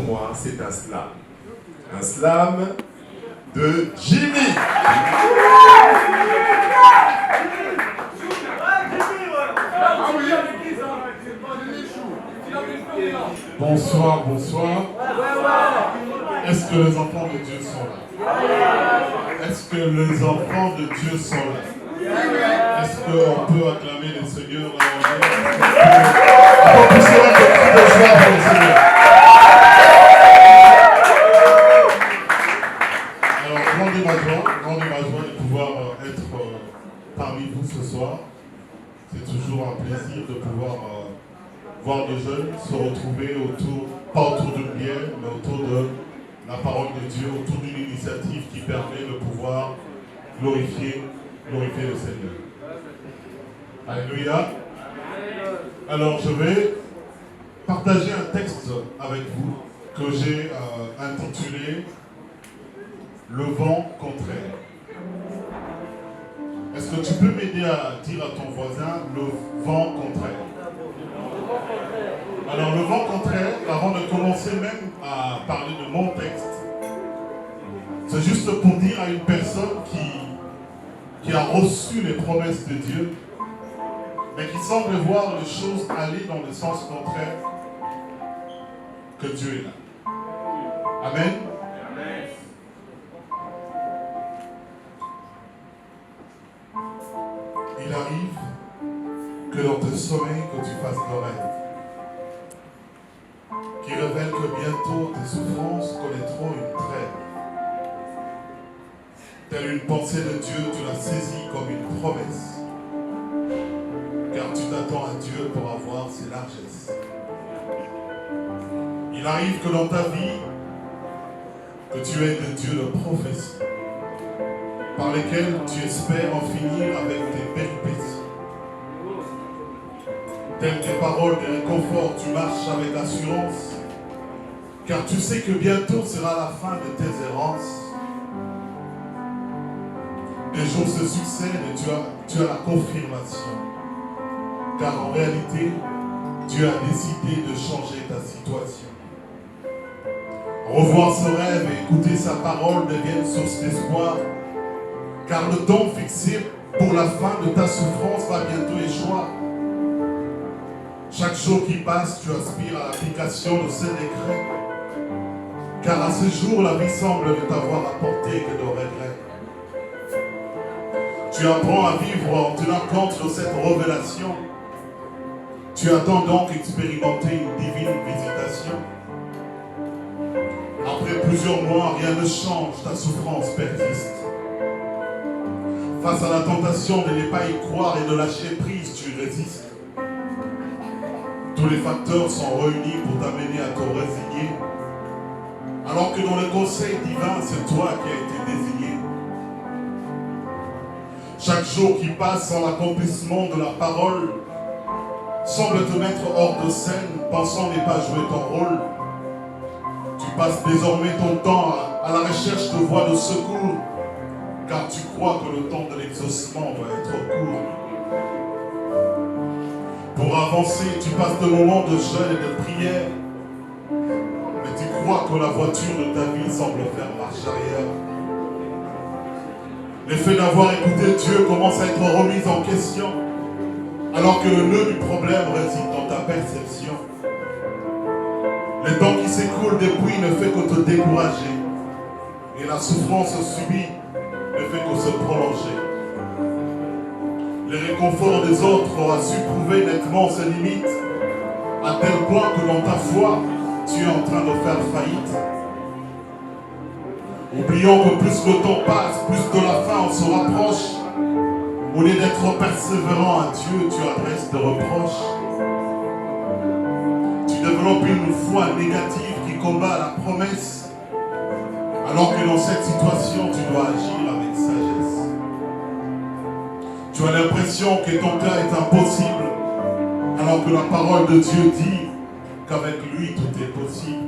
moi, c'est un slam. Un slam de Jimmy. Bonsoir, bonsoir. Est-ce que les enfants de Dieu sont là? Est-ce que les enfants de Dieu sont là? Est-ce qu'on peut acclamer le Seigneur là? On peut pousser un peu de joie pour le Seigneur. Alors, grande est ma joie de pouvoir être parmi vous ce soir. C'est toujours un plaisir de pouvoir voir des jeunes se retrouver autour, pas autour d'une bière, mais autour de la parole de Dieu, autour d'une initiative qui permet de pouvoir glorifier le Seigneur. Alléluia. Alors je vais partager un texte avec vous que j'ai intitulé « Le vent contraire ». Est-ce que tu peux m'aider à dire à ton voisin « le vent contraire ». Alors le vent contraire, avant de commencer même à parler de mon texte, c'est juste pour dire à une personne qui a reçu les promesses de Dieu, mais qui semble voir les choses aller dans le sens contraire, que Dieu est là. Amen. Il arrive que dans tes sommeils, que tu fasses de rêve, qui révèle que bientôt tes souffrances connaîtront une trêve. Telle une pensée de Dieu, tu la saisis comme une promesse, car tu t'attends à Dieu pour avoir ses largesses. Il arrive que dans ta vie, que tu aies des dieux de prophétie, par lesquels tu espères en finir avec tes péripéties. Telles tes paroles de réconfort, tu marches avec assurance, car tu sais que bientôt sera la fin de tes errances. Les jours se succèdent et tu as la confirmation, car en réalité, Dieu a décidé de changer ta situation. Revoir ce rêve et écouter sa parole deviennent source d'espoir, car le temps fixé pour la fin de ta souffrance va bientôt échoir. Chaque jour qui passe, tu aspires à l'application de ce décret, car à ce jour, la vie semble ne t'avoir apporté que de regrets. Tu apprends à vivre en tenant compte de cette révélation. Tu attends donc expérimenter une divine visitation. Après plusieurs mois, rien ne change, ta souffrance persiste. Face à la tentation de ne pas y croire et de lâcher prise, tu résistes. Tous les facteurs sont réunis pour t'amener à te résigner. Alors que dans le conseil divin, c'est toi qui as été désigné. Chaque jour qui passe sans l'accomplissement de la parole semble te mettre hors de scène, pensant ne pas jouer ton rôle. Tu passes désormais ton temps à la recherche de voies de secours, car tu crois que le temps de l'exaucement doit être court. Pour avancer, tu passes de moments de jeûne et de prière, mais tu crois que la voiture de ta vie semble faire marche arrière. L'effet d'avoir écouté Dieu commence à être remis en question, alors que le nœud du problème réside dans ta perception. Le temps qui s'écoule depuis ne fait que te décourager, et la souffrance subie ne fait que se prolonger. Les réconforts des autres aura su prouver nettement ses limites, à tel point que dans ta foi, tu es en train de faire faillite. Oublions que plus le temps passe, plus de la fin on se rapproche. Au lieu d'être persévérant à Dieu, tu adresses des reproches. Tu développes une foi négative qui combat la promesse, alors que dans cette situation, tu dois agir avec sagesse. Tu as l'impression que ton cas est impossible, alors que la parole de Dieu dit qu'avec lui, tout est possible.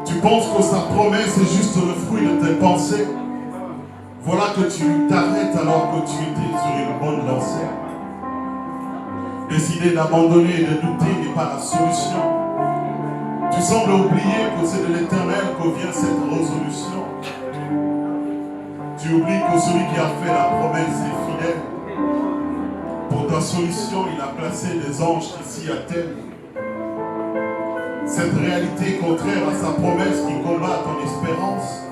Tu penses que sa promesse est juste le fruit de tes pensées. Voilà que tu t'arrêtes alors que tu étais sur une bonne lancée. Décider d'abandonner et de douter n'est pas la solution. Tu Tu sembles oublier que c'est de l'Éternel que vient cette résolution. Tu oublies que celui qui a fait la promesse est fidèle. Pour ta solution, il a placé des anges qui s'y attellent. Cette réalité contraire à sa promesse qui combat ton espérance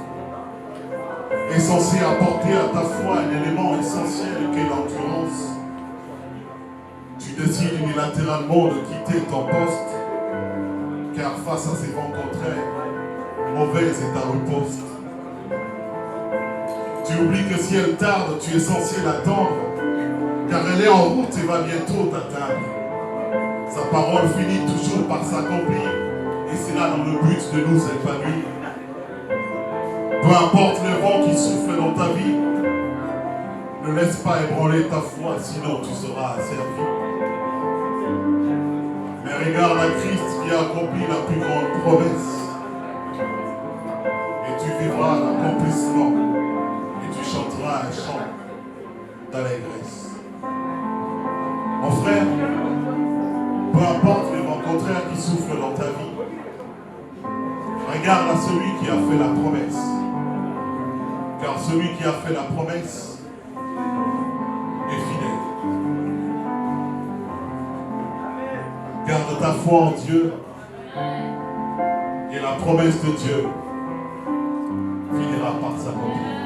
est censée apporter à ta foi un élément essentiel qu'est l'endurance. Tu décides unilatéralement de quitter ton poste, car face à ces vents contraires, mauvaise est ta riposte. Tu oublies que si elle tarde, tu es censé l'attendre, car elle est en route et va bientôt t'atteindre. Sa parole finit toujours par s'accomplir, et c'est là dans le but de nous épanouir. Peu importe le vent qui souffle dans ta vie, ne laisse pas ébranler ta foi, sinon tu seras asservi. Mais regarde à Christ qui a accompli la plus grande promesse, et tu vivras l'accomplissement, et tu chanteras un chant d'allégresse. Mon frère, peu importe les vents contraires qui soufflent dans ta vie, regarde à celui qui a fait la promesse. Car celui qui a fait la promesse est fidèle. Garde ta foi en Dieu et la promesse de Dieu finira par s'accomplir.